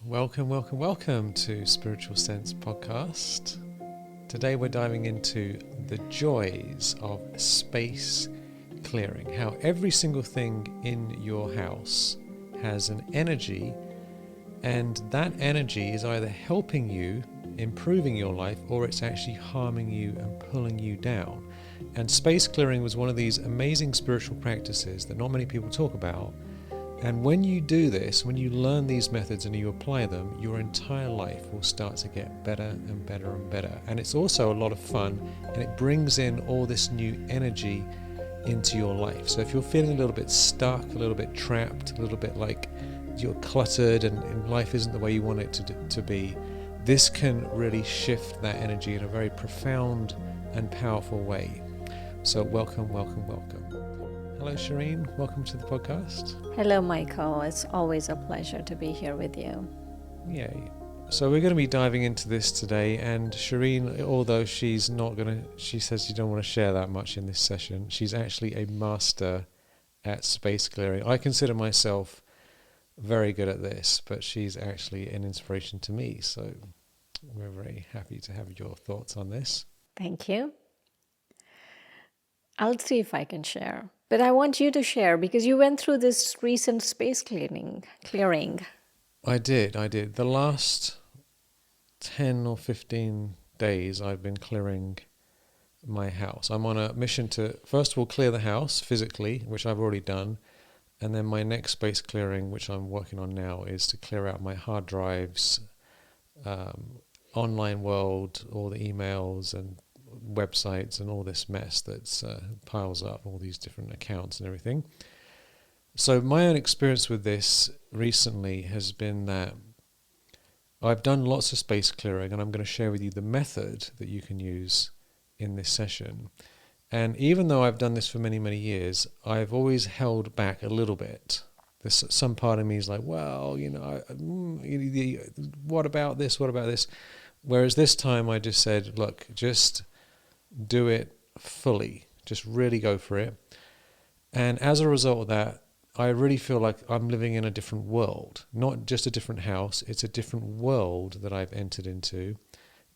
Welcome to Spiritual Sense Podcast. Today we're diving into the joys of space clearing, how every single thing in your house has an energy, and that energy is either helping you, improving your life, or it's actually harming you and pulling you down. And space clearing was one of these amazing spiritual practices that not many people talk about. And when you do this, when you learn these methods and you apply them, your entire life will start to get better and better and better. And it's also a lot of fun, and it brings in all this new energy into your life. So if you're feeling a little bit stuck, a little bit trapped, a little bit like you're cluttered and life isn't the way you want it to be, this can really shift that energy in a very profound and powerful way. So welcome. Hello, Shireen. Welcome to the podcast. Hello, Michael. It's always a pleasure to be here with you. Yay. So we're going to be diving into this today, and Shireen, although she says she don't want to share that much in this session, she's actually a master at space clearing. I consider myself very good at this, but she's actually an inspiration to me. So we're very happy to have your thoughts on this. Thank you. I'll see if I can share. But I want you to share because you went through this recent space clearing. I did. The last 10 or 15 days I've been clearing my house. I'm on a mission to, first of all, clear the house physically, which I've already done. And then my next space clearing, which I'm working on now, is to clear out my hard drives, online world, all the emails and websites and all this mess that's piles up, all these different accounts and everything. So my own experience with this recently has been that I've done lots of space clearing, and I'm going to share with you the method that you can use in this session. And even though I've done this for many, many years, I've always held back a little bit. There's some part of me is like, well, what about this? Whereas this time I just said, look, just do it fully, just really go for it. And as a result of that, I really feel like I'm living in a different world, not just a different house, it's a different world that I've entered into.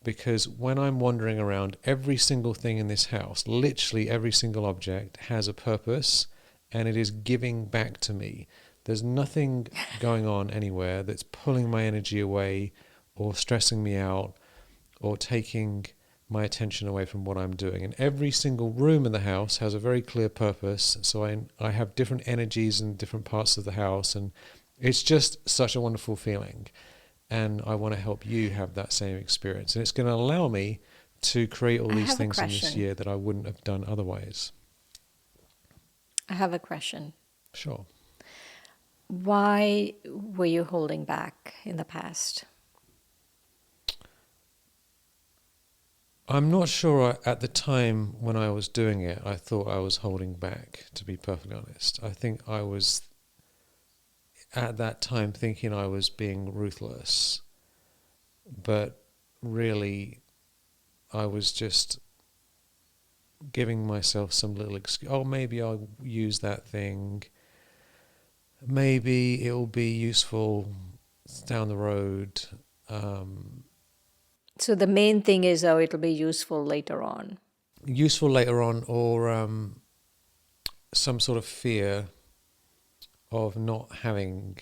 Because when I'm wandering around, every single thing in this house, literally every single object has a purpose, and it is giving back to me. There's nothing going on anywhere that's pulling my energy away or stressing me out or taking my attention away from what I'm doing. And every single room in the house has a very clear purpose. So I have different energies in different parts of the house, and it's just such a wonderful feeling. And I want to help you have that same experience. And it's going to allow me to create all these things in this year that I wouldn't have done otherwise. I have a question. Sure. Why were you holding back in the past? I'm not sure at the time when I was doing it, I thought I was holding back, to be perfectly honest. I think I was at that time thinking I was being ruthless, but really I was just giving myself some little excuse. Oh, maybe I'll use that thing. Maybe it'll be useful down the road. So the main thing is, it'll be useful later on. Useful later on, or some sort of fear of not having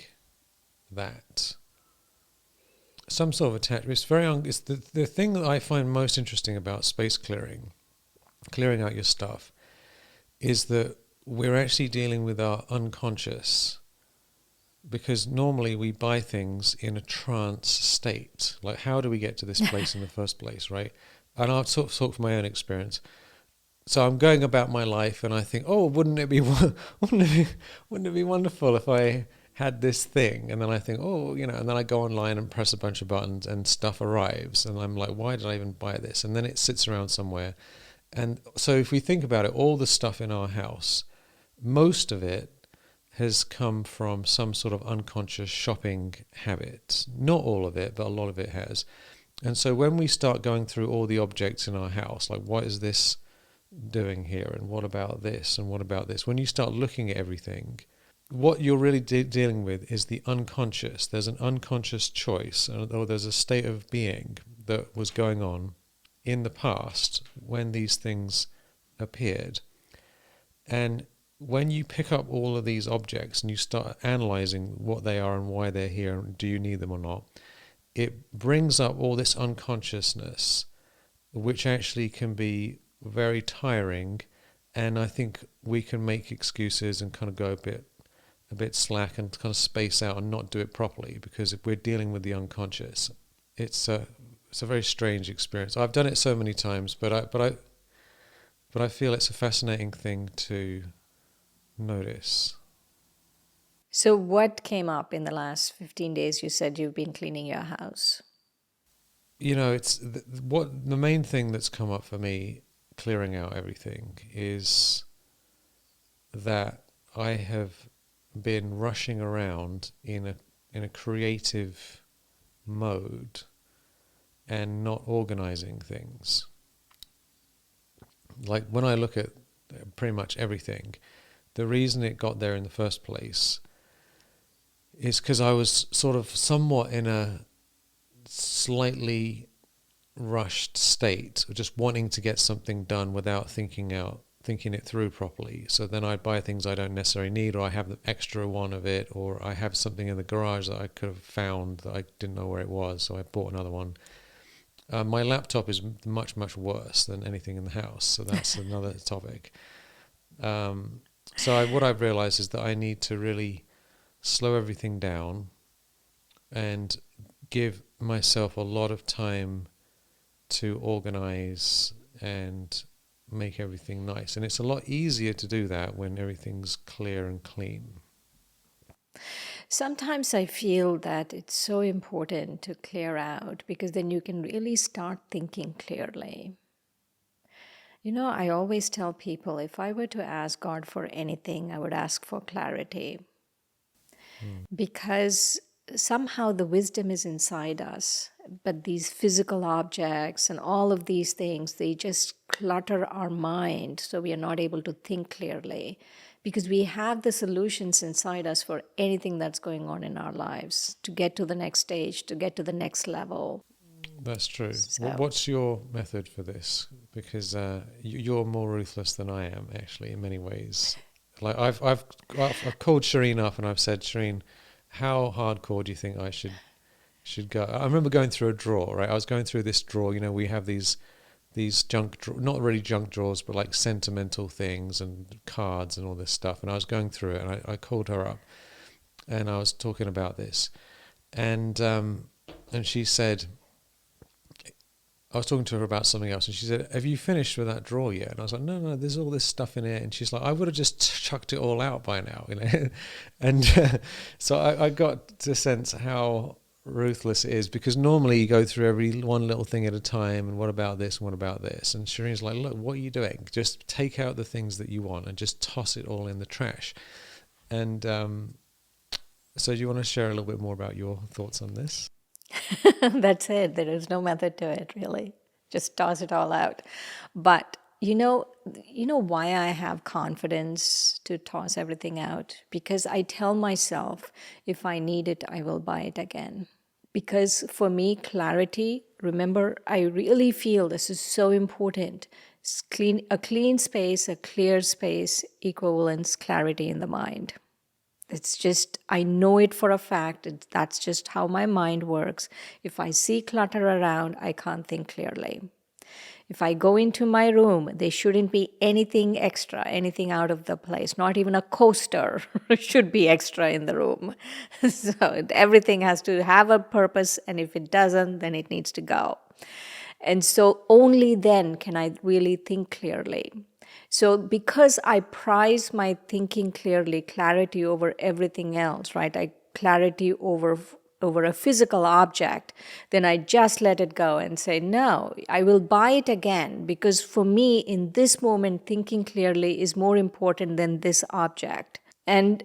that. Some sort of attachment. It's the thing that I find most interesting about space clearing out your stuff, is that we're actually dealing with our unconscious. Because normally we buy things in a trance state. Like, how do we get to this place in the first place, right? And I'll talk from my own experience. So I'm going about my life, and I think, oh, wouldn't it be wonderful if I had this thing? And then I think, and then I go online and press a bunch of buttons, and stuff arrives, and I'm like, why did I even buy this? And then it sits around somewhere. And so if we think about it, all the stuff in our house, most of it has come from some sort of unconscious shopping habit. Not all of it, but a lot of it has. And so when we start going through all the objects in our house, like, what is this doing here? And what about this? And what about this? When you start looking at everything, what you're really dealing with is the unconscious. There's an unconscious choice, or there's a state of being that was going on in the past when these things appeared. And when you pick up all of these objects and you start analyzing what they are and why they're here and do you need them or not, it brings up all this unconsciousness, which actually can be very tiring. And I think we can make excuses and kind of go a bit slack and kind of space out and not do it properly, because if we're dealing with the unconscious, it's a very strange experience. I've done it so many times, but I feel it's a fascinating thing to notice. So, what came up in the last 15 days? You said you've been cleaning your house. It's what the main thing that's come up for me clearing out everything is that I have been rushing around in a creative mode and not organizing things. Like when I look at pretty much everything, the reason it got there in the first place is because I was sort of somewhat in a slightly rushed state of just wanting to get something done without thinking it through properly. So then I'd buy things I don't necessarily need, or I have the extra one of it, or I have something in the garage that I could have found that I didn't know where it was, so I bought another one. My laptop is much, much worse than anything in the house, so that's another topic. What I've realized is that I need to really slow everything down and give myself a lot of time to organize and make everything nice. And it's a lot easier to do that when everything's clear and clean. Sometimes I feel that it's so important to clear out because then you can really start thinking clearly. I always tell people if I were to ask God for anything, I would ask for clarity. Because somehow the wisdom is inside us, but these physical objects and all of these things, they just clutter our mind, so we are not able to think clearly, because we have the solutions inside us for anything that's going on in our lives to get to the next stage, to get to the next level. That's true. So, What's your method for this? Because you're more ruthless than I am, actually, in many ways. Like I've called Shireen up and I've said, Shireen, how hardcore do you think I should go? I remember going through a drawer, right? I was going through this drawer. We have these junk, not really junk drawers, but like sentimental things and cards and all this stuff. And I was going through it, and I called her up, and I was talking about this, and she said, I was talking to her about something else, and she said, have you finished with that drawer yet? And I was like, no, there's all this stuff in it. And she's like, I would have just chucked it all out by now, And so I got to sense how ruthless it is, because normally you go through every one little thing at a time, and what about this, and what about this? And Shireen's like, look, what are you doing? Just take out the things that you want and just toss it all in the trash. And so do you want to share a little bit more about your thoughts on this? that's it. There is no method to it, really. Just toss it all out. But you know why I have confidence to toss everything out? Because I tell myself, if I need it, I will buy it again. Because for me, clarity, remember, I really feel this is so important. A clean space, a clear space equivalents clarity in the mind. It's just, I know it for a fact. That's just how my mind works. If I see clutter around, I can't think clearly. If I go into my room, there shouldn't be anything extra, anything out of the place. Not even a coaster should be extra in the room. So everything has to have a purpose, and if it doesn't, then it needs to go. And so only then can I really think clearly. So because I prize my thinking clearly, clarity over everything else, right? Clarity over a physical object, then I just let it go and say, no, I will buy it again, because for me, in this moment, thinking clearly is more important than this object. And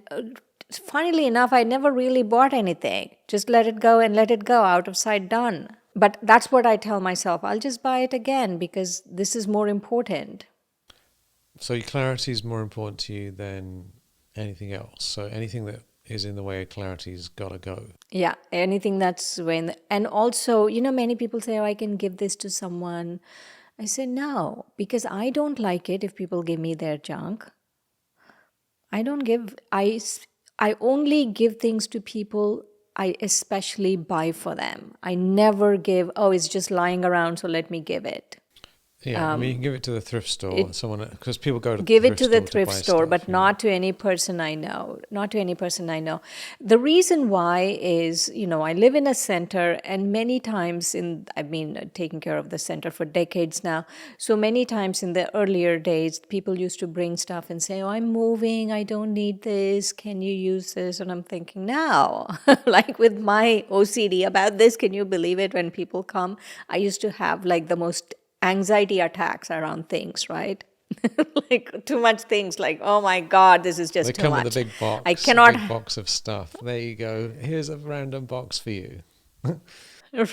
funnily enough, I never really bought anything. Just let it go and let it go, out of sight, done. But that's what I tell myself. I'll just buy it again because this is more important. So your clarity is more important to you than anything else. So anything that is in the way of clarity's got to go. Yeah, anything that's when, and also, many people say, oh, I can give this to someone. I say no, because I don't like it if people give me their junk. I don't give, I only give things to people I especially buy for them. I never give, oh, it's just lying around, so let me give it. Yeah, I mean, you can give it to the thrift store, It someone, because people go to the give it thrift to the store to thrift buy store, stuff. but not to any person I know. Not to any person I know. The reason why is, I live in a center, and many times I've been taking care of the center for decades now. So many times in the earlier days, people used to bring stuff and say, oh, I'm moving, I don't need this, can you use this? And I'm thinking, no, like with my OCD about this, can you believe it? When people come, I used to have like the most anxiety attacks around things, right? Like too much things, like, oh my God, this is They just too come with much. I a cannot, big box of stuff. There you go. Here's a random box for you.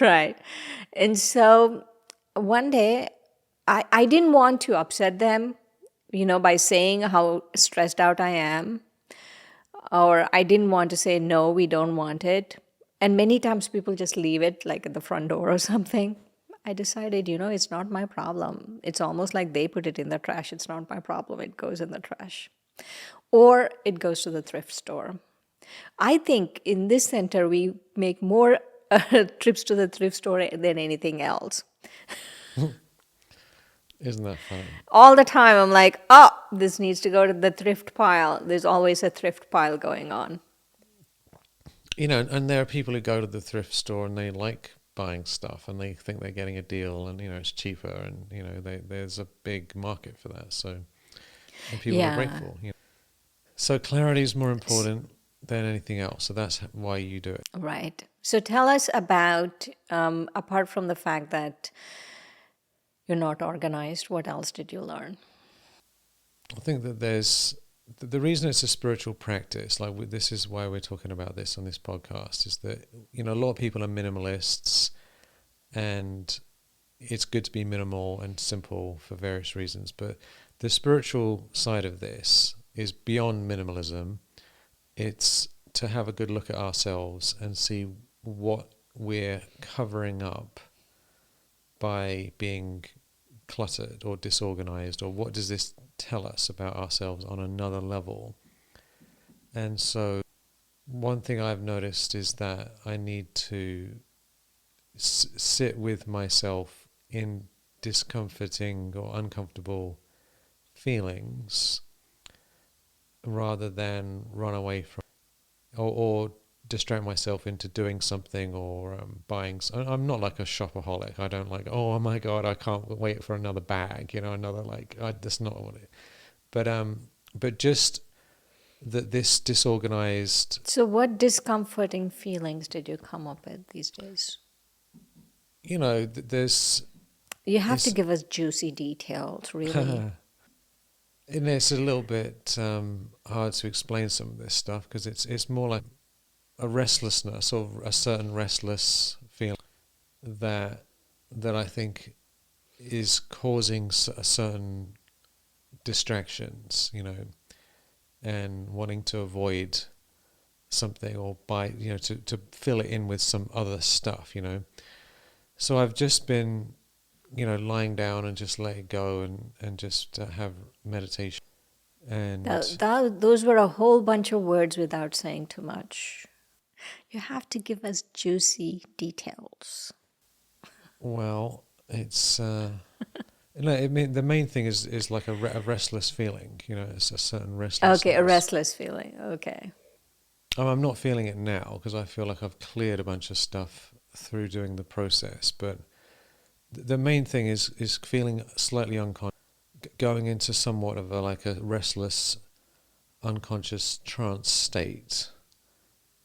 right. And so one day, I didn't want to upset them, by saying how stressed out I am, or I didn't want to say, no, we don't want it. And many times people just leave it like at the front door or something. I decided, it's not my problem. It's almost like they put it in the trash. It's not my problem. It goes in the trash. Or it goes to the thrift store. I think in this center, we make more trips to the thrift store than anything else. Isn't that funny? All the time, I'm like, oh, this needs to go to the thrift pile. There's always a thrift pile going on. And there are people who go to the thrift store and they like buying stuff and they think they're getting a deal and, it's cheaper and, there's a big market for that. So, and people are Yeah. grateful. So clarity is more important than anything else. So that's why you do it. Right. So tell us about, apart from the fact that you're not organized, what else did you learn? I think that the reason it's a spiritual practice, this is why we're talking about this on this podcast, is that, a lot of people are minimalists and it's good to be minimal and simple for various reasons. But the spiritual side of this is beyond minimalism. It's to have a good look at ourselves and see what we're covering up by being cluttered or disorganized, or what does this tell us about ourselves on another level. And so one thing I've noticed is that I need to sit with myself in discomforting or uncomfortable feelings rather than run away from or distract myself into doing something or buying. I'm not like a shopaholic. I don't like, oh my God, I can't wait for another bag, another that's not what it. But just that this disorganized. So, what discomforting feelings did you come up with these days? There's. You have to give us juicy details, really. And it's a little bit hard to explain some of this stuff because it's more like a restlessness or a certain restless feeling that I think is causing a certain distractions, and wanting to avoid something or to fill it in with some other stuff, So I've just been, lying down and just let it go and just have meditation. And Those were a whole bunch of words without saying too much. You have to give us juicy details. well, it's no, I mean the main thing is like a restless feeling. It's a certain restlessness. Okay, a restless feeling. Okay. I'm not feeling it now because I feel like I've cleared a bunch of stuff through doing the process. But the main thing is feeling slightly unconscious, going into somewhat of a restless, unconscious trance state,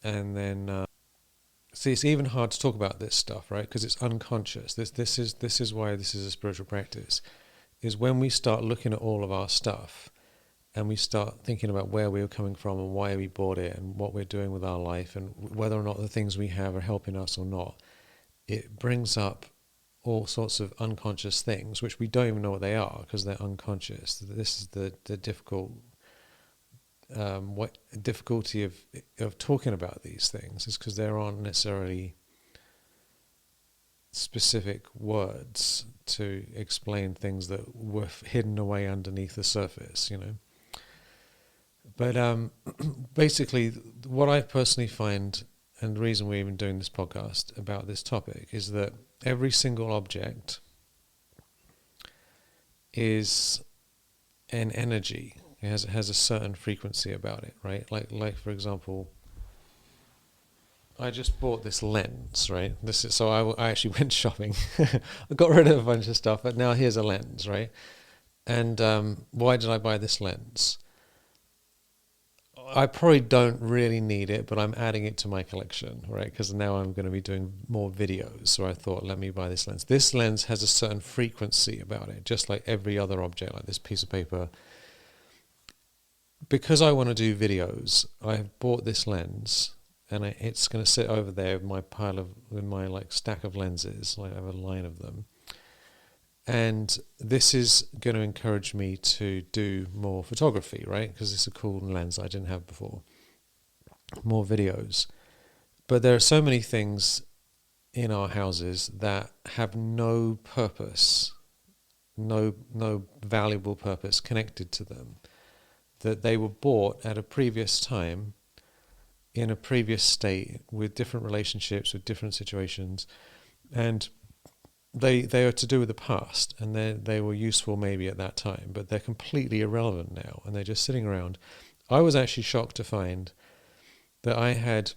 and then. See, it's even hard to talk about this stuff, right? Because it's unconscious. This is why this is a spiritual practice. Is when we start looking at all of our stuff, and we start thinking about where we were coming from and why we bought it and what we're doing with our life and whether or not the things we have are helping us or not. It brings up all sorts of unconscious things which we don't even know what they are because they're unconscious. This is the difficult what difficulty of talking about these things is because there aren't necessarily specific words to explain things that were hidden away underneath the surface, you know. But basically, what I personally find, and the reason we're even doing this podcast about this topic, is that every single object is an energy. It has a certain frequency about it, right? Like for example, I just bought this lens, right? I actually went shopping. I got rid of a bunch of stuff, but now here's a lens, right? And why did I buy this lens? I probably don't really need it, but I'm adding it to my collection, right? Because now I'm going to be doing more videos. So I thought, let me buy this lens. This lens has a certain frequency about it, just like every other object, like this piece of paper. Because I want to do videos, I have bought this lens, and it's going to sit over there in my like stack of lenses. Like I have a line of them. And this is going to encourage me to do more photography, right? Because it's a cool lens I didn't have before. More videos. But there are so many things in our houses that have no purpose, no valuable purpose connected to them, that they were bought at a previous time, in a previous state, with different relationships, with different situations, and they are to do with the past, and they were useful maybe at that time, but they're completely irrelevant now, and they're just sitting around. I was actually shocked to find that I had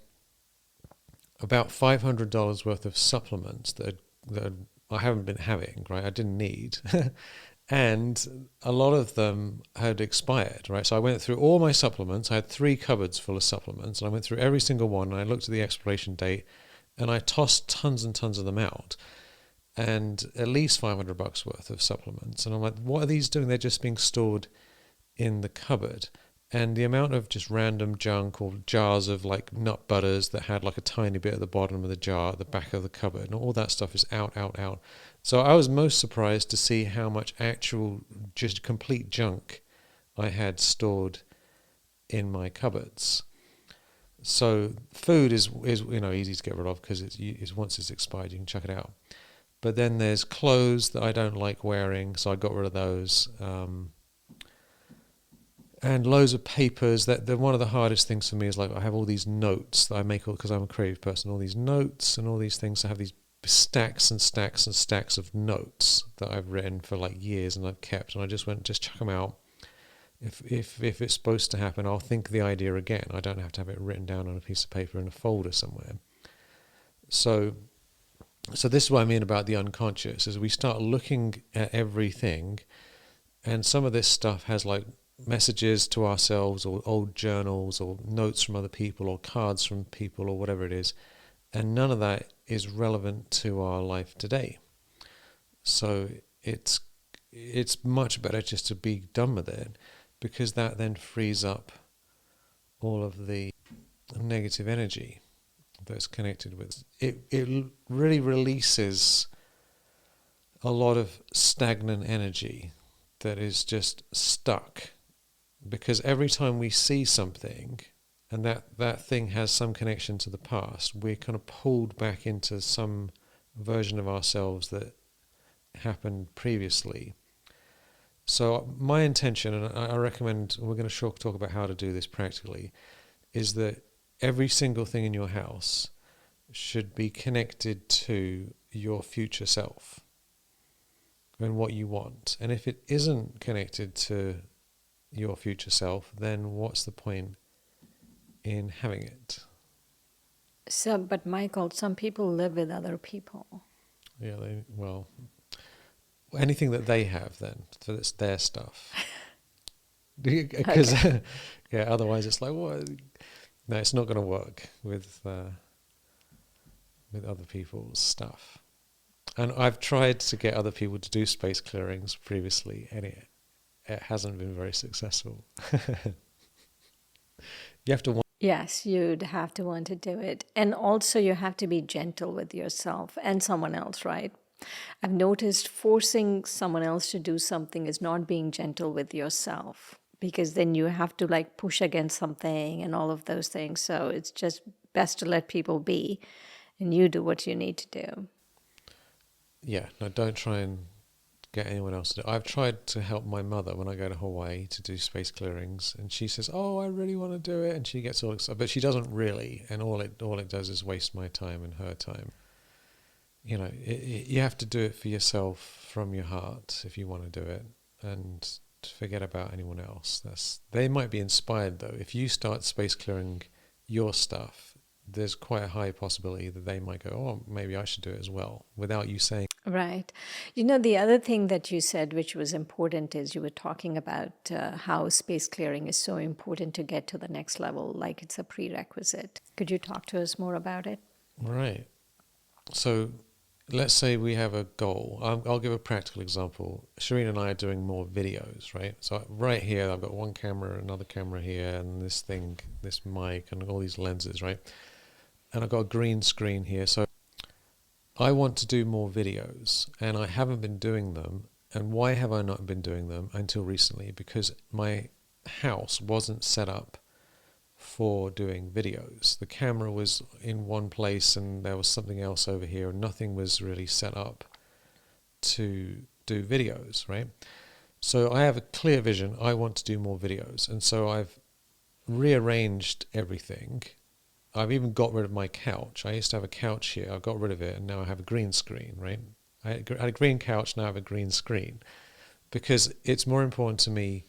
about $500 worth of supplements that I haven't been having, right? I didn't need. And a lot of them had expired, right? So I went through all my supplements. I had 3 cupboards full of supplements, and I went through every single one, and I looked at the expiration date, and I tossed tons and tons of them out. And at least $500 worth of supplements. And I'm like, what are these doing? They're just being stored in the cupboard. And the amount of just random junk or jars of like nut butters that had like a tiny bit at the bottom of the jar at the back of the cupboard, and all that stuff is out. So I was most surprised to see how much actual just complete junk I had stored in my cupboards. So food is easy to get rid of because it's once it's expired you can chuck it out. But then there's clothes that I don't like wearing, so I got rid of those. And loads of papers. One of the hardest things for me is like I have all these notes that I make because I'm a creative person. All these notes and all these things. I have these stacks and stacks and stacks of notes that I've written for like years and I've kept. And I just chuck them out. If it's supposed to happen, I'll think the idea again. I don't have to have it written down on a piece of paper in a folder somewhere. So this is what I mean about the unconscious, is we start looking at everything, and some of this stuff has like messages to ourselves or old journals or notes from other people or cards from people or whatever it is, and none of that is relevant to our life today. So it's much better just to be done with it, because that then frees up all of the negative energy that's connected with it. It really releases a lot of stagnant energy that is just stuck, because every time we see something and that thing has some connection to the past, we're kind of pulled back into some version of ourselves that happened previously. So my intention, and I recommend, we're going to talk about how to do this practically, is that every single thing in your house should be connected to your future self and what you want. And if it isn't connected to your future self, then what's the point in having it? So, but Michael, some people live with other people. Yeah, anything that they have, then, so it's their stuff. Because Okay. yeah, otherwise it's like, what? No, it's not going to work with other people's stuff. And I've tried to get other people to do space clearings previously, and it hasn't been very successful. You have to want. Yes, you'd have to want to do it. And also, you have to be gentle with yourself and someone else, right? I've noticed forcing someone else to do something is not being gentle with yourself. because then you have to like push against something and all of those things. So it's just best to let people be and you do what you need to do. Yeah, no, don't try and get anyone else to do it. I've tried to help my mother when I go to Hawaii to do space clearings, and she says, "Oh, I really want to do it," and she gets all excited, but she doesn't really, and all it does is waste my time and her time. You know, you have to do it for yourself from your heart if you want to do it, and forget about anyone else. They might be inspired though. If you start space clearing your stuff, there's quite a high possibility that they might go, "Oh, maybe I should do it as well," without you saying. Right. You know, the other thing that you said, which was important, is you were talking about how space clearing is so important to get to the next level, like it's a prerequisite. Could you talk to us more about it? Right. So let's say we have a goal. I'll give a practical example. Shireen and I are doing more videos, right? So right here, I've got one camera, another camera here, and this thing, this mic, and all these lenses, right? And I've got a green screen here. So I want to do more videos, and I haven't been doing them. And why have I not been doing them until recently? Because my house wasn't set up for doing videos. The camera was in one place and there was something else over here, and nothing was really set up to do videos, right? So I have a clear vision. I want to do more videos, and so I've rearranged everything. I've even got rid of my couch. I used to have a couch here. I got rid of it, and now I have a green screen, right? I had a green couch, now I have a green screen, because it's more important to me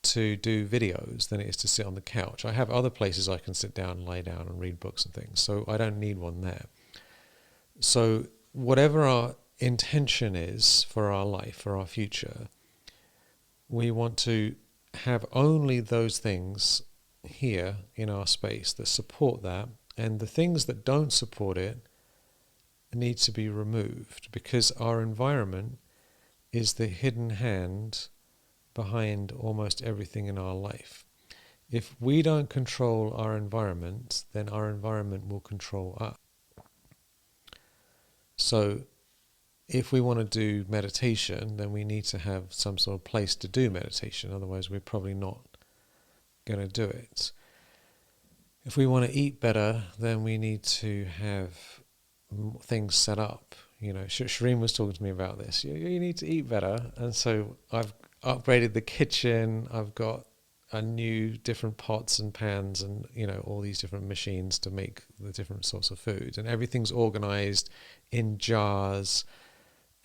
to do videos than it is to sit on the couch. I have other places I can sit down and lie down and read books and things, so I don't need one there. So whatever our intention is for our life, for our future, we want to have only those things here in our space that support that, and the things that don't support it need to be removed, because our environment is the hidden hand behind almost everything in our life. If we don't control our environment, then our environment will control us. So if we want to do meditation, then we need to have some sort of place to do meditation. Otherwise, we're probably not going to do it. If we want to eat better, then we need to have things set up. You know, Shireen was talking to me about this. You need to eat better. And so I've upgraded the kitchen. I've got a new different pots and pans and, you know, all these different machines to make the different sorts of food. And everything's organized in jars.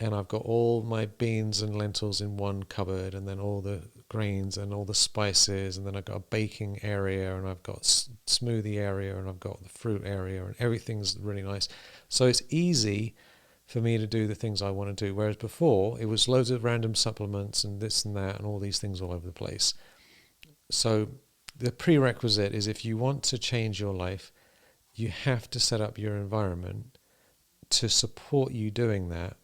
And I've got all my beans and lentils in one cupboard, and then all the grains and all the spices, and then I've got a baking area, and I've got smoothie area, and I've got the fruit area, and everything's really nice. So it's easy for me to do the things I want to do, whereas before it was loads of random supplements and this and that and all these things all over the place. So the prerequisite is, if you want to change your life, you have to set up your environment to support you doing that,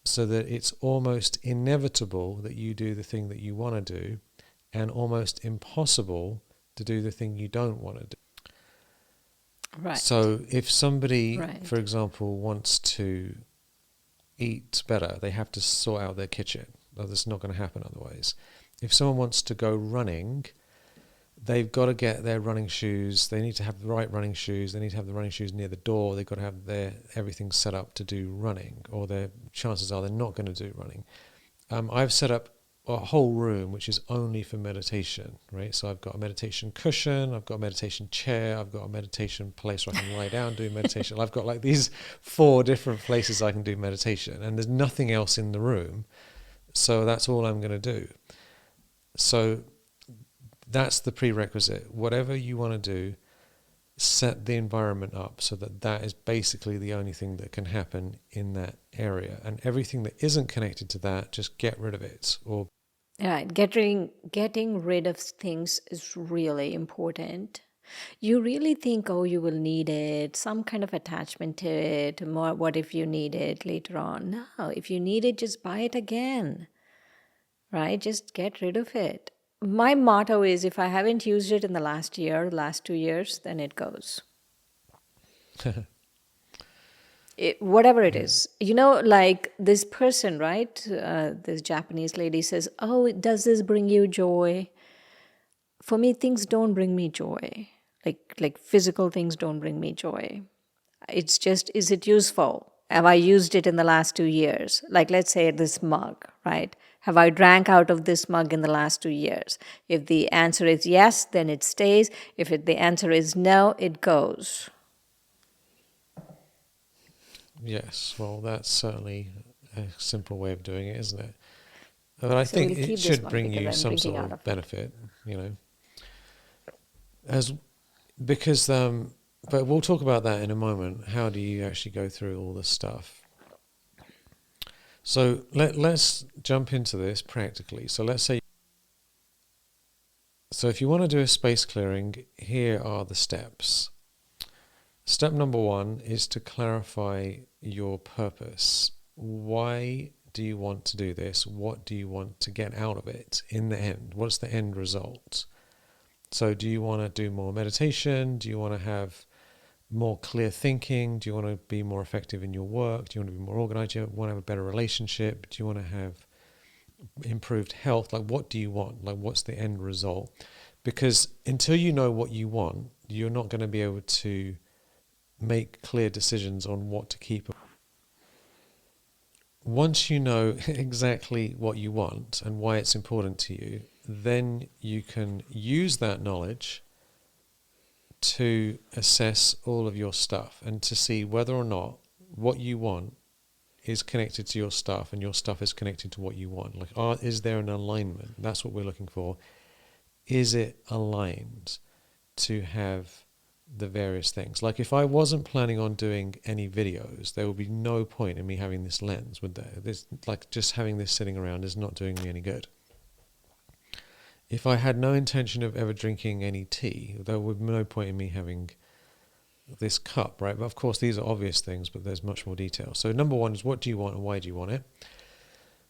so that it's almost inevitable that you do the thing that you want to do, and almost impossible to do the thing you don't want to do. Right. So if somebody, for example, wants to eat better, they have to sort out their kitchen. That's not going to happen otherwise. If someone wants to go running, they've got to get their running shoes. They need to have the right running shoes. They need to have the running shoes near the door. They've got to have everything set up to do running, or their chances are they're not going to do running. I've set up a whole room which is only for meditation, right? So I've got a meditation cushion, I've got a meditation chair, I've got a meditation place where I can lie down doing meditation. I've got like these 4 different places I can do meditation, and there's nothing else in the room. So that's all I'm going to do. So that's the prerequisite. Whatever you want to do, set the environment up so that that is basically the only thing that can happen in that area. And everything that isn't connected to that, just get rid of it. Or right, getting rid of things is really important. You really think, oh, you will need it, some kind of attachment to it. More, what if you need it later on? No, if you need it, just buy it again, right? Just get rid of it. My motto is, if I haven't used it in the last year, last 2 years, then it goes. Whatever it is. You know, like this person, right? This Japanese lady says, oh, does this bring you joy? for me, things don't bring me joy. Like physical things don't bring me joy. It's just, is it useful? Have I used it in the last 2 years? Like, let's say this mug, right? Have I drank out of this mug in the last 2 years? If the answer is yes, then it stays. If the answer is no, it goes. Yes, well, that's certainly a simple way of doing it, isn't it? But I So think we'll it keep this should one bring because you I'm some drinking sort out of of it. benefit, as because but we'll talk about that in a moment. How do you actually go through all this stuff? So let's jump into this practically. So let's say, so if you want to do a space clearing, here are the steps. Step number 1 is to clarify your purpose. Why do you want to do this? What do you want to get out of it in the end? What's the end result? So do you want to do more meditation? Do you want to have more clear thinking? Do you want to be more effective in your work? Do you want to be more organized? Do you want to have a better relationship? Do you want to have improved health? Like, what do you want? Like, what's the end result? Because until you know what you want, you're not going to be able to make clear decisions on what to keep. Once you know exactly what you want and why it's important to you, then you can use that knowledge to assess all of your stuff and to see whether or not what you want is connected to your stuff and your stuff is connected to what you want. Like, is there an alignment? That's what we're looking for. Is it aligned to have the various things? Like, if I wasn't planning on doing any videos, there would be no point in me having this lens, would there? This, like, just having this sitting around is not doing me any good. If I had no intention of ever drinking any tea, there would be no point in me having this cup, right? But of course, these are obvious things, but there's much more detail. So number 1 is, what do you want and why do you want it?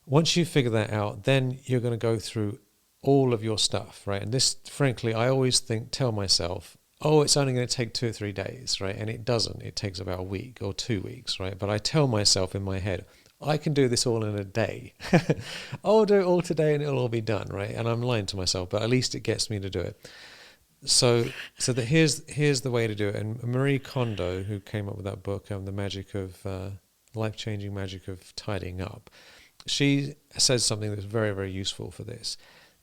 Once you figure that out, then you're going to go through all of your stuff, right? And this, frankly, I always tell myself, oh, it's only going to take 2 or 3 days, right? And it doesn't. It takes about a week or 2 weeks, right? But I tell myself in my head, I can do this all in a day. I'll do it all today and it'll all be done, right? And I'm lying to myself, but at least it gets me to do it. So that here's the way to do it. And Marie Kondo, who came up with that book, The Magic of Life-Changing Magic of Tidying Up, she says something that's very, very useful for this,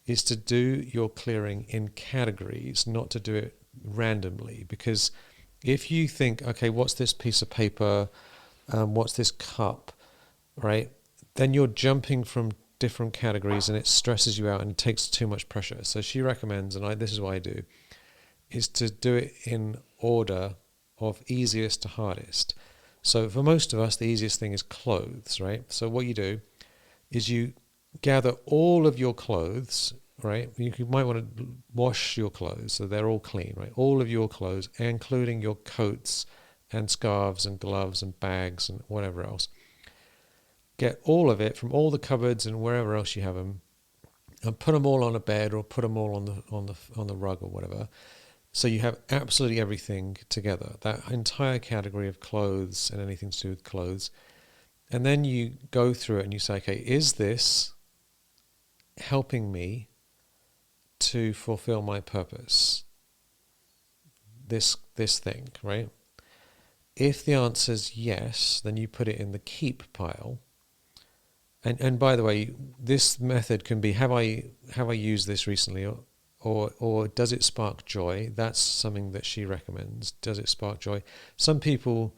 is to do your clearing in categories, not to do it randomly. Because if you think, okay, what's this piece of paper? What's this cup? Right? Then you're jumping from different categories and it stresses you out and it takes too much pressure. So she recommends, and this is what I do, is to do it in order of easiest to hardest. So for most of us, the easiest thing is clothes, right? So what you do is you gather all of your clothes, right? You might want to wash your clothes so they're all clean, right? All of your clothes, including your coats and scarves and gloves and bags and whatever else. Get all of it from all the cupboards and wherever else you have them, and put them all on a bed or put them all on the rug or whatever. So you have absolutely everything together, that entire category of clothes and anything to do with clothes. And then you go through it and you say, okay, is this helping me to fulfill my purpose? This thing, right? If the answer is yes, then you put it in the keep pile. And by the way, this method can be, have I used this recently, or does it spark joy? That's something that she recommends. Does it spark joy? Some people,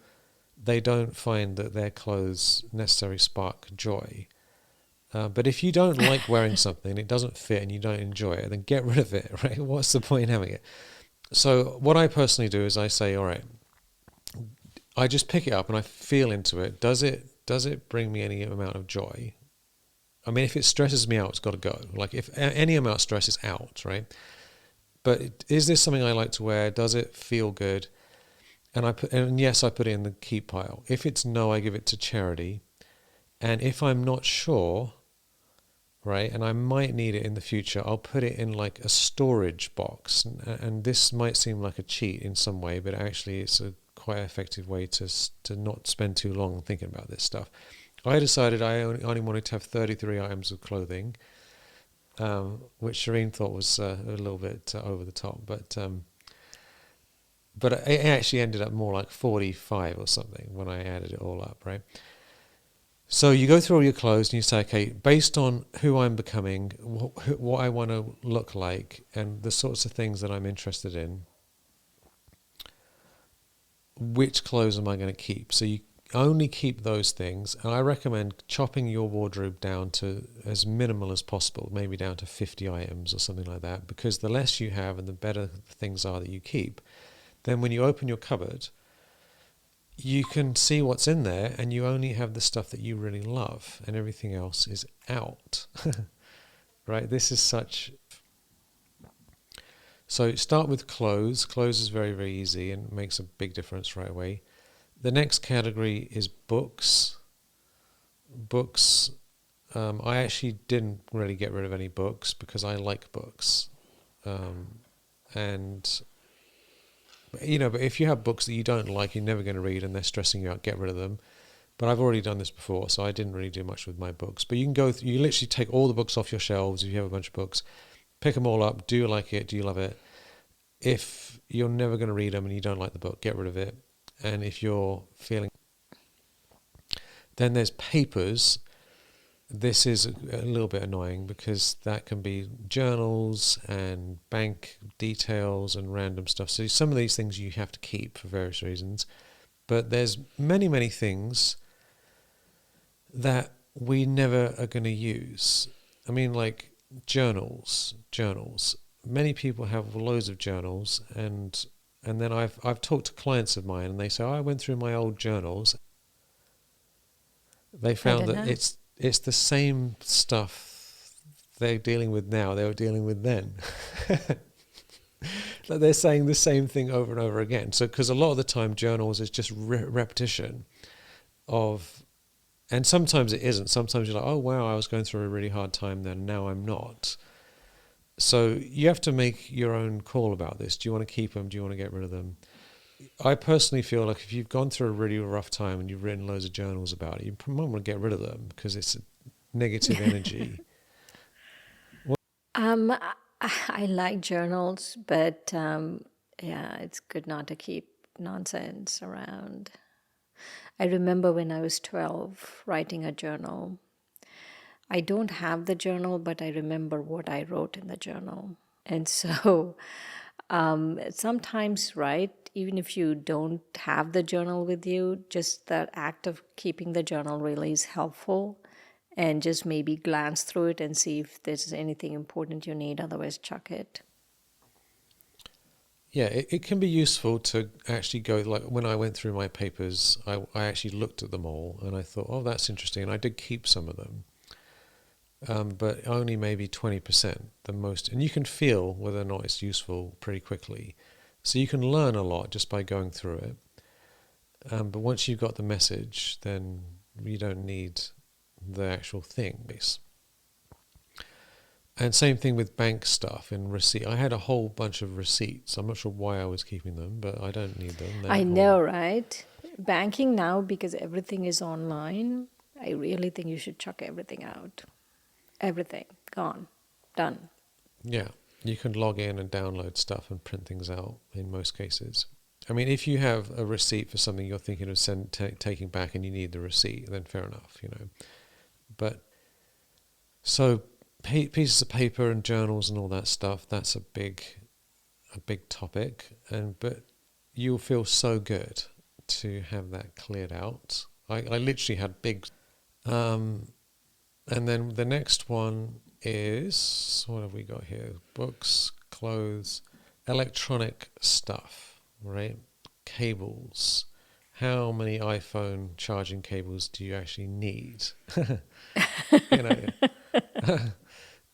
they don't find that their clothes necessarily spark joy. But if you don't like wearing something, it doesn't fit and you don't enjoy it, then get rid of it, right? What's the point in having it? So what I personally do is I say, all right, I just pick it up and I feel into it. Does it bring me any amount of joy? I mean, if it stresses me out, it's got to go. Like, if any amount of stress is out, right? But is this something I like to wear? Does it feel good? And yes, I put it in the keep pile. If it's no, I give it to charity. And if I'm not sure, right, and I might need it in the future, I'll put it in like a storage box. And this might seem like a cheat in some way, but actually it's a quite effective way to not spend too long thinking about this stuff. I decided I only wanted to have 33 items of clothing. which Shireen thought was a little bit over the top, but it actually ended up more like 45 or something when I added it all up, right? So you go through all your clothes and you say, okay, based on who I'm becoming, what I want to look like, and the sorts of things that I'm interested in, which clothes am I going to keep? So you only keep those things, and I recommend chopping your wardrobe down to as minimal as possible, maybe down to 50 items or something like that, because the less you have and the better the things are that you keep. Then when you open your cupboard, you can see what's in there, and you only have the stuff that you really love, and everything else is out. Right? This is such... So start with clothes. Clothes is very, very easy and makes a big difference right away. The next category is books. Books, I actually didn't really get rid of any books because I like books. And, you know, but if you have books that you don't like, you're never going to read and they're stressing you out, get rid of them. But I've already done this before, so I didn't really do much with my books. But you can go, you literally take all the books off your shelves if you have a bunch of books, pick them all up. Do you like it? Do you love it? If you're never going to read them and you don't like the book, get rid of it. And if you're feeling... Then there's papers. This is a little bit annoying because that can be journals and bank details and random stuff. So some of these things you have to keep for various reasons. But there's many, many things that we never are going to use. I mean, like journals. Many people have loads of journals, and then I've talked to clients of mine, and they say, oh, I went through my old journals. They found that it's the same stuff they're dealing with now they were dealing with then. Like they're saying the same thing over and over again. So because a lot of the time journals is just repetition of... And sometimes it isn't. Sometimes you're like, oh, wow, I was going through a really hard time then, now I'm not. So you have to make your own call about this. Do you want to keep them? Do you want to get rid of them? I personally feel like if you've gone through a really rough time and you've written loads of journals about it, you might want to get rid of them because it's negative energy. Um, I like journals, but yeah, it's good not to keep nonsense around. I remember when I was 12 writing a journal. I don't have the journal, but I remember what I wrote in the journal. And so sometimes, right, even if you don't have the journal with you, just that act of keeping the journal really is helpful. And just maybe glance through it and see if there's anything important you need, otherwise chuck it. Yeah, it can be useful to actually go, like when I went through my papers, I actually looked at them all and I thought, oh, that's interesting. And I did keep some of them, but only maybe 20%, the most. And you can feel whether or not it's useful pretty quickly. So you can learn a lot just by going through it. But once you've got the message, then you don't need the actual thing. And same thing with bank stuff and receipt. I had a whole bunch of receipts. I'm not sure why I was keeping them, but I don't need them. I know, right? Banking now, because everything is online, I really think you should chuck everything out. Everything. Gone. Done. Yeah. You can log in and download stuff and print things out in most cases. I mean, if you have a receipt for something you're thinking of taking back and you need the receipt, then fair enough, you know. But so pieces of paper and journals and all that stuff, that's a big topic, but you'll feel so good to have that cleared out. I literally had big and then the next one is, what have we got here? Books, clothes, electronic stuff, right? Cables. How many iPhone charging cables do you actually need? You know,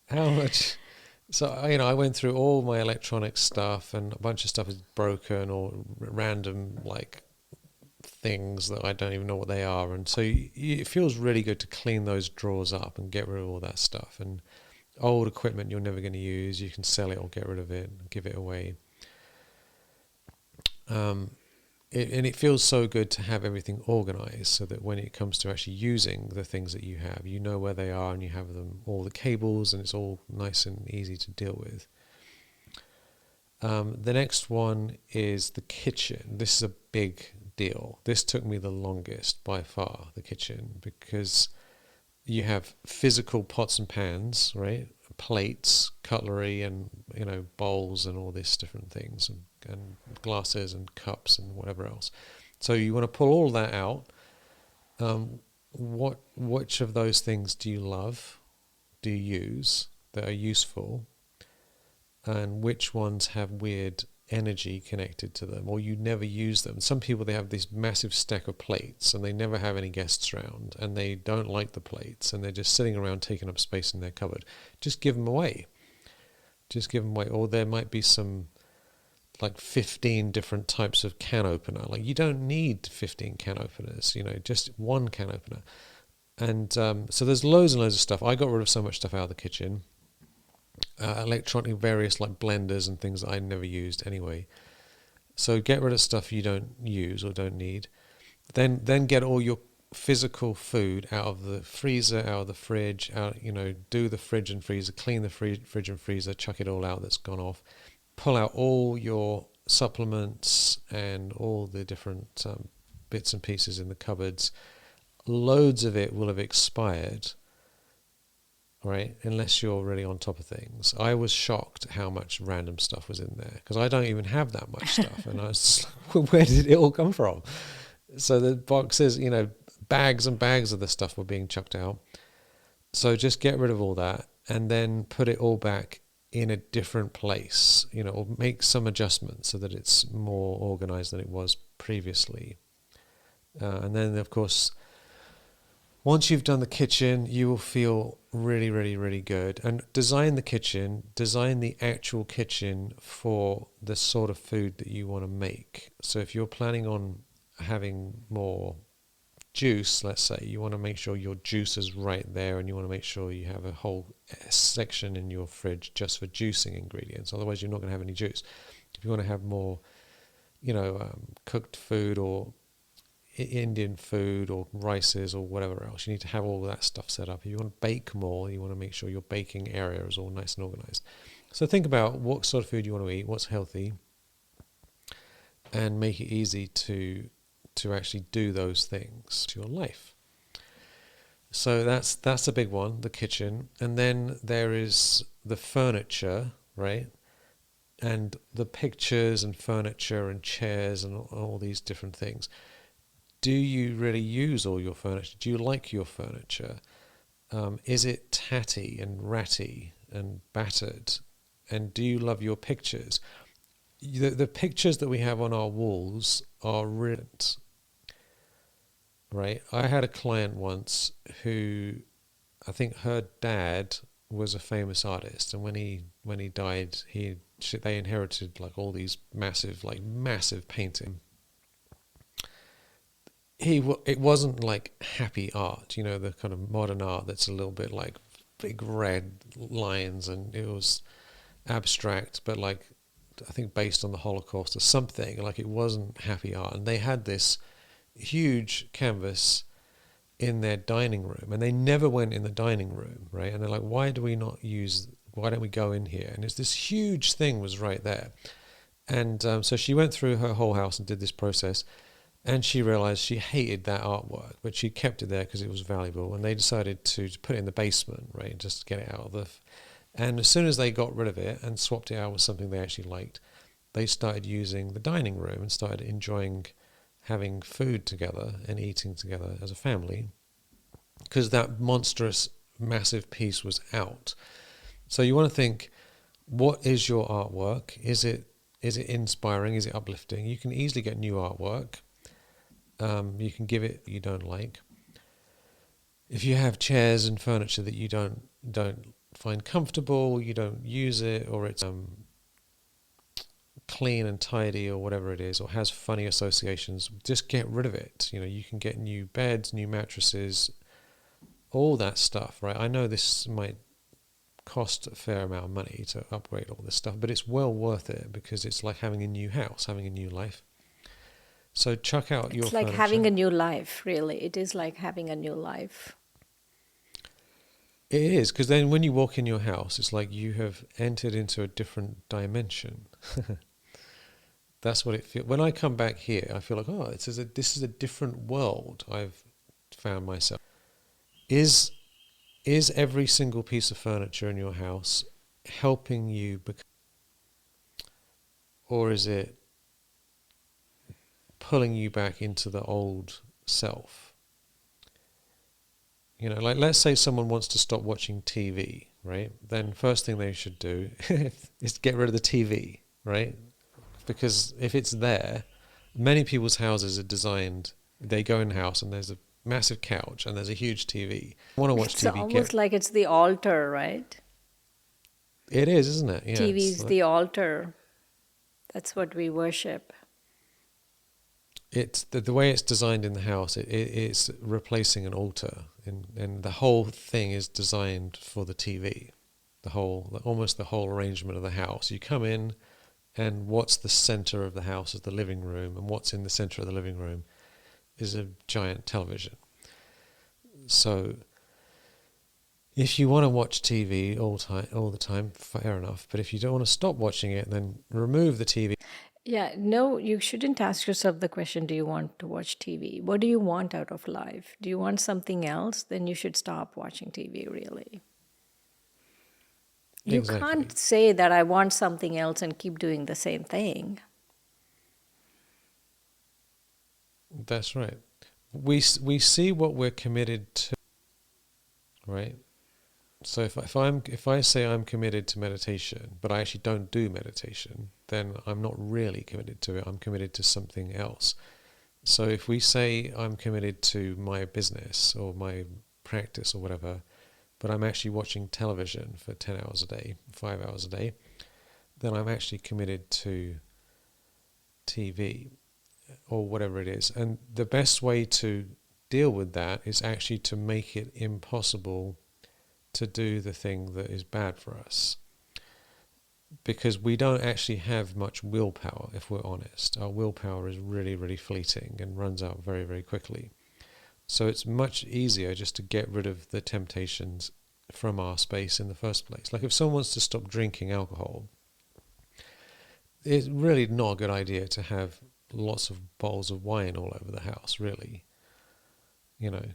how much? So, you know, I went through all my electronic stuff and a bunch of stuff is broken or random, like, things that I don't even know what they are. And so it feels really good to clean those drawers up and get rid of all that stuff. And old equipment you're never going to use, you can sell it or get rid of it and give it away. and it feels so good to have everything organized so that when it comes to actually using the things that you have, you know where they are and you have them, all the cables, and it's all nice and easy to deal with. The next one is the kitchen. This is a big deal. This took me the longest by far, the kitchen, because you have physical pots and pans, right? Plates, cutlery, and bowls and all these different things, and glasses and cups and whatever else. So you want to pull all that out. Which of those things do you love? Do you use that are useful? And which ones have weird energy connected to them, or you never use them? Some people, they have this massive stack of plates and they never have any guests around and they don't like the plates and they're just sitting around taking up space in their cupboard. Just give them away. Or there might be some like 15 different types of can opener. Like, you don't need 15 can openers, just one can opener. And so there's loads and loads of stuff. I got rid of so much stuff out of the kitchen. Electronic, various like blenders and things that I never used anyway. So get rid of stuff you don't use or don't need. Then get all your physical food out of the freezer, out of the fridge, do the fridge and freezer, clean the fridge and freezer, chuck it all out that's gone off. Pull out all your supplements and all the different bits and pieces in the cupboards. Loads of it will have expired, right? Unless you're really on top of things. I was shocked how much random stuff was in there because I don't even have that much stuff. And I was just like, where did it all come from? So the boxes, bags and bags of the stuff were being chucked out. So just get rid of all that and then put it all back in a different place, or make some adjustments so that it's more organized than it was previously. And then, of course, once you've done the kitchen, you will feel really, really, really good. And design the actual kitchen for the sort of food that you want to make. So if you're planning on having more juice, let's say, you want to make sure your juice is right there, and you want to make sure you have a whole section in your fridge just for juicing ingredients. Otherwise, you're not going to have any juice. If you want to have more, cooked food or Indian food or rices or whatever else, you need to have all that stuff set up. If you want to bake more, you want to make sure your baking area is all nice and organized. So think about what sort of food you want to eat, what's healthy, and make it easy to actually do those things to your life. So that's a big one, the kitchen. And then there is the furniture, right? And the pictures and furniture and chairs and all these different things. Do you really use all your furniture? Do you like your furniture? Is it tatty and ratty and battered? And do you love your pictures? The pictures that we have on our walls are brilliant, right? I had a client once who, I think her dad was a famous artist, and when he died, they inherited like all these massive painting. It wasn't like happy art, the kind of modern art that's a little bit like big red lines, and it was abstract, but like I think based on the Holocaust or something. Like, it wasn't happy art. And they had this huge canvas in their dining room, and they never went in the dining room, right? And they're like, why don't we go in here? And it's this huge thing was right there. And so she went through her whole house and did this process, and she realized she hated that artwork, but she kept it there because it was valuable. And they decided to put it in the basement, right, just to get it out of the... And as soon as they got rid of it and swapped it out with something they actually liked, they started using the dining room and started enjoying having food together and eating together as a family, because that monstrous, massive piece was out. So you want to think, what is your artwork? Is it inspiring? Is it uplifting? You can easily get new artwork. You can give it you don't like. If you have chairs and furniture that you don't find comfortable, you don't use it, or it's clean and tidy or whatever it is, or has funny associations, just get rid of it. You can get new beds, new mattresses, all that stuff, right? I know this might cost a fair amount of money to upgrade all this stuff, but it's well worth it, because it's like having a new house, having a new life. So chuck out your It's like having furniture. a new life, really. It is like having a new life. It is, because then when you walk in your house, it's like you have entered into a different dimension. That's what it feels. When I come back here, I feel like, oh, this is a different world I've found myself. Is is every single piece of furniture in your house helping you become, or is it pulling you back into the old self? You know, like let's say someone wants to stop watching TV, right? Then first thing they should do is get rid of the TV, right? Because if it's there, many people's houses are designed, they go in house and there's a massive couch and there's a huge TV. Want to watch It's TV, almost like it's the altar, right? it is, isn't it? Yeah, TV it's is like, the altar. That's what we worship. it's the way it's designed in the house, it's replacing an altar, and the whole thing is designed for the TV. Almost the whole arrangement of the house. You come in, and what's the center of the house is the living room, and what's in the center of the living room is a giant television. So if you want to watch TV all the time, fair enough. But if you don't want to stop watching it, then remove the TV. Yeah, no, you shouldn't ask yourself the question, do you want to watch TV? What do you want out of life? Do you want something else? Then you should stop watching TV, really. You Exactly. can't say that I want something else and keep doing the same thing. That's right. We see what we're committed to, right? So if I say I'm committed to meditation, but I actually don't do meditation, then I'm not really committed to it. I'm committed to something else. So if we say I'm committed to my business or my practice or whatever, but I'm actually watching television for 10 hours a day, 5 hours a day, then I'm actually committed to TV or whatever it is. And the best way to deal with that is actually to make it impossible to do the thing that is bad for us. Because we don't actually have much willpower, if we're honest. Our willpower is really, really fleeting and runs out very, very quickly. So it's much easier just to get rid of the temptations from our space in the first place. Like if someone wants to stop drinking alcohol, it's really not a good idea to have lots of bottles of wine all over the house, really. You know,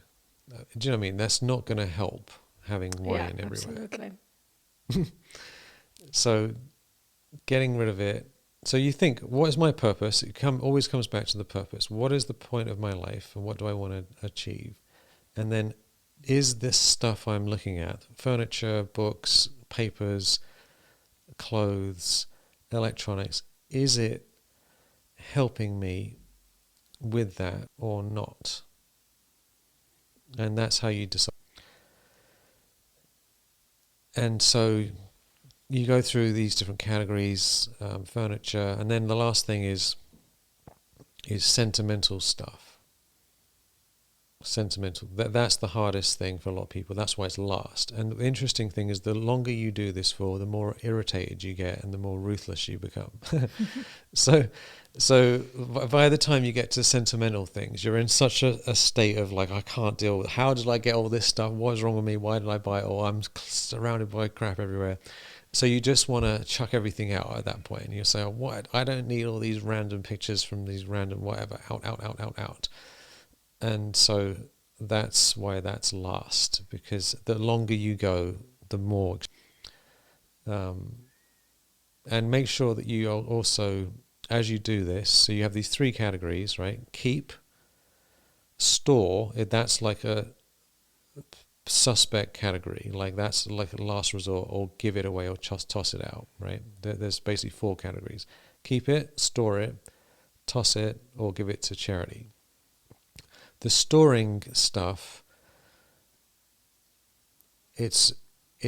do you know what I mean? That's not going to help having Yeah, wine everywhere. absolutely. So getting rid of it. So you think, what is my purpose? Always comes back to the purpose. What is the point of my life and what do I want to achieve? And then is this stuff I'm looking at, furniture, books, papers, clothes, electronics, is it helping me with that or not? And that's how you decide. And so you go through these different categories, furniture, and then the last thing is sentimental stuff. Sentimental. That's the hardest thing for a lot of people. That's why it's last. And the interesting thing is the longer you do this for, the more irritated you get and the more ruthless you become. So by the time you get to sentimental things, you're in such a state of like, I can't deal with, how did I get all this stuff? What is wrong with me? Why did I buy it all? I'm surrounded by crap everywhere. So you just want to chuck everything out at that point. And you say, oh, what? I don't need all these random pictures from these random whatever. Out. And so that's why that's last, because the longer you go, the more. And make sure that you also, as you do this, so you have these three categories, right? Keep, store, that's like a suspect category, like that's like a last resort, or give it away or just toss it out, right? There's basically four categories. Keep it, store it, toss it, or give it to charity. The storing stuff, it's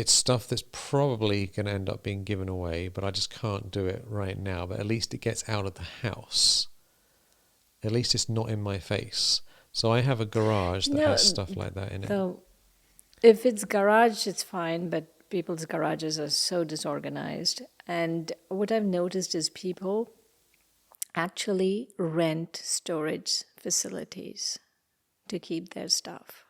stuff that's probably going to end up being given away, but I just can't do it right now. But at least it gets out of the house. At least it's not in my face. So I have a garage that has stuff like that in it. Though, if it's garage, it's fine, but people's garages are so disorganized. And what I've noticed is people actually rent storage facilities to keep their stuff.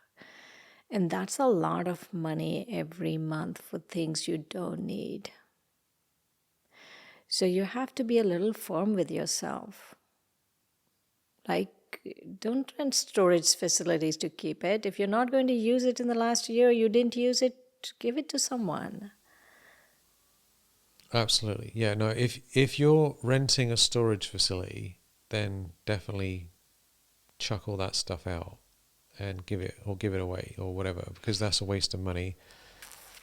And that's a lot of money every month for things you don't need. So you have to be a little firm with yourself. Like, don't rent storage facilities to keep it. If you're not going to use it in the last year, you didn't use it, give it to someone. Absolutely. Yeah, no, if you're renting a storage facility, then definitely chuck all that stuff out and give it away or whatever, because that's a waste of money.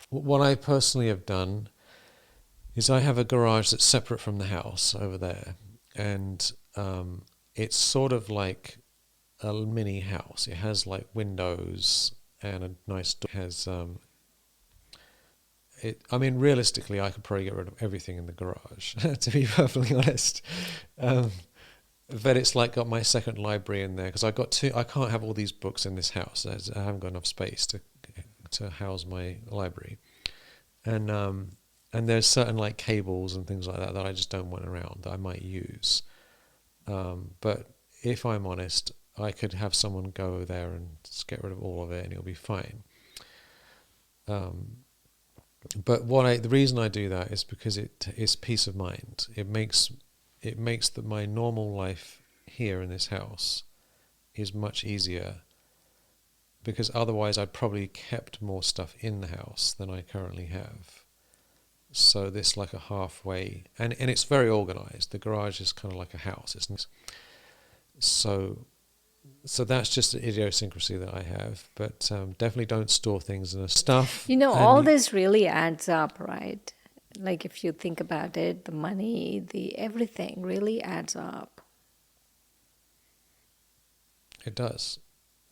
What I personally have done is I have a garage that's separate from the house over there, and it's sort of like a mini house. It has like windows and a nice door. It has I mean, realistically, I could probably get rid of everything in the garage, to be perfectly honest. But it's like got my second library in there, because I can't have all these books in this house. I haven't got enough space to house my library, and there's certain like cables and things like that I just don't want around that I might use. But if I'm honest, I could have someone go there and just get rid of all of it, and it'll be fine. But the reason I do that is because it's peace of mind. It makes my normal life here in this house is much easier, because otherwise I'd probably kept more stuff in the house than I currently have. So this like a halfway, and it's very organized. The garage is kind of like a house. So that's just an idiosyncrasy that I have. But definitely don't store things in a stuff. All this really adds up, right? Like if you think about it, the money, the everything really adds up. It does.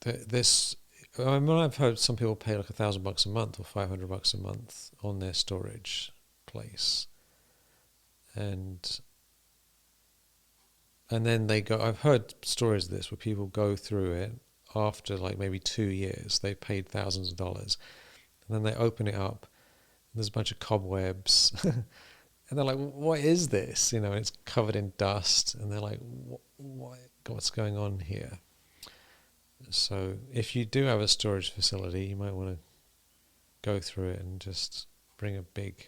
I've heard some people pay like $1,000 a month or $500 a month on their storage place, and then they go. I've heard stories of this where people go through it after like maybe 2 years. They paid thousands of dollars, and then they open it up, and there's a bunch of cobwebs, and they're like, "What is this?" And it's covered in dust, and they're like, "What's going on here?" So if you do have a storage facility, you might want to go through it and just bring a big.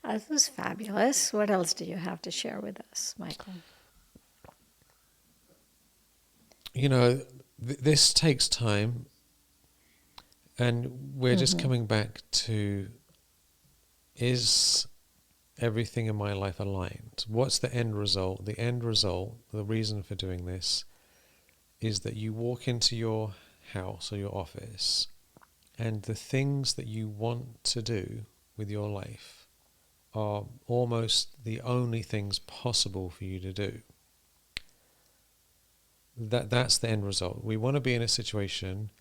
This was fabulous. What else do you have to share with us, Michael? This takes time, and we're just coming back to, is everything in my life aligned? What's the end result? The end result, the reason for doing this, is that you walk into your house or your office, and the things that you want to do with your life are almost the only things possible for you to do. That's the end result. We want to be in a situation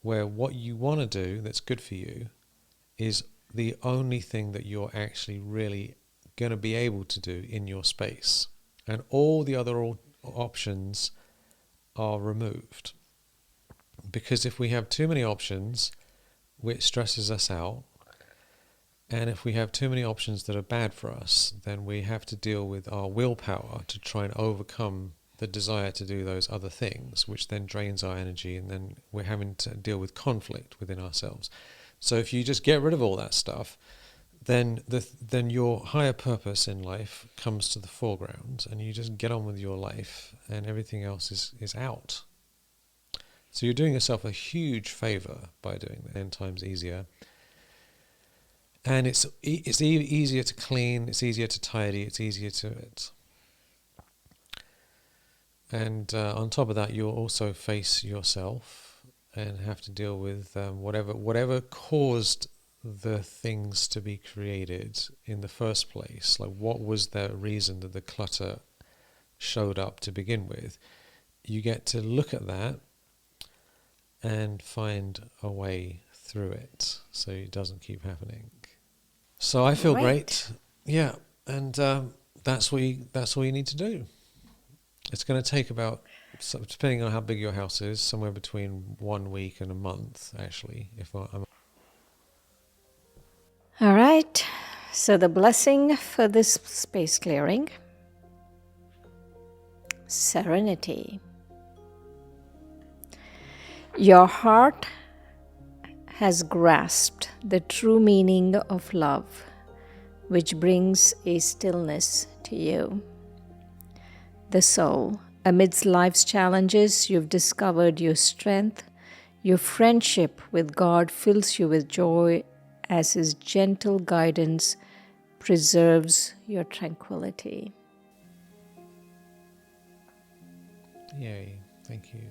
where what you want to do that's good for you is the only thing that you're actually really going to be able to do in your space, and all the other options are removed. Because if we have too many options, which stresses us out, and if we have too many options that are bad for us, then we have to deal with our willpower to try and overcome the desire to do those other things, which then drains our energy, and then we're having to deal with conflict within ourselves. So if you just get rid of all that stuff, then your higher purpose in life comes to the foreground, and you just get on with your life, and everything else is out. So you're doing yourself a huge favor by doing that. 10 times easier. And it's easier to clean, it's easier to tidy, it's easier to it. And on top of that, you'll also face yourself and have to deal with whatever caused the things to be created in the first place. Like, what was the reason that the clutter showed up to begin with? You get to look at that and find a way through it so it doesn't keep happening. So I feel great. Yeah, and that's all you need to do. It's going to take about, depending on how big your house is, somewhere between 1 week and a month, actually. All right. So the blessing for this space clearing: serenity. Your heart has grasped the true meaning of love, which brings a stillness to you. The soul, amidst life's challenges, you've discovered your strength. Your friendship with God fills you with joy as His gentle guidance preserves your tranquility. Yay. Thank you.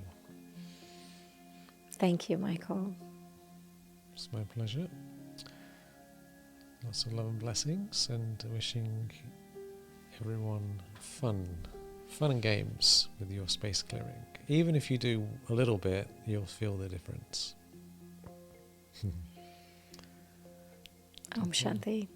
Thank you, Michael. It's my pleasure. Lots of love and blessings, and wishing everyone fun and games with your space clearing. Even if you do a little bit, you'll feel the difference. Om Shanti.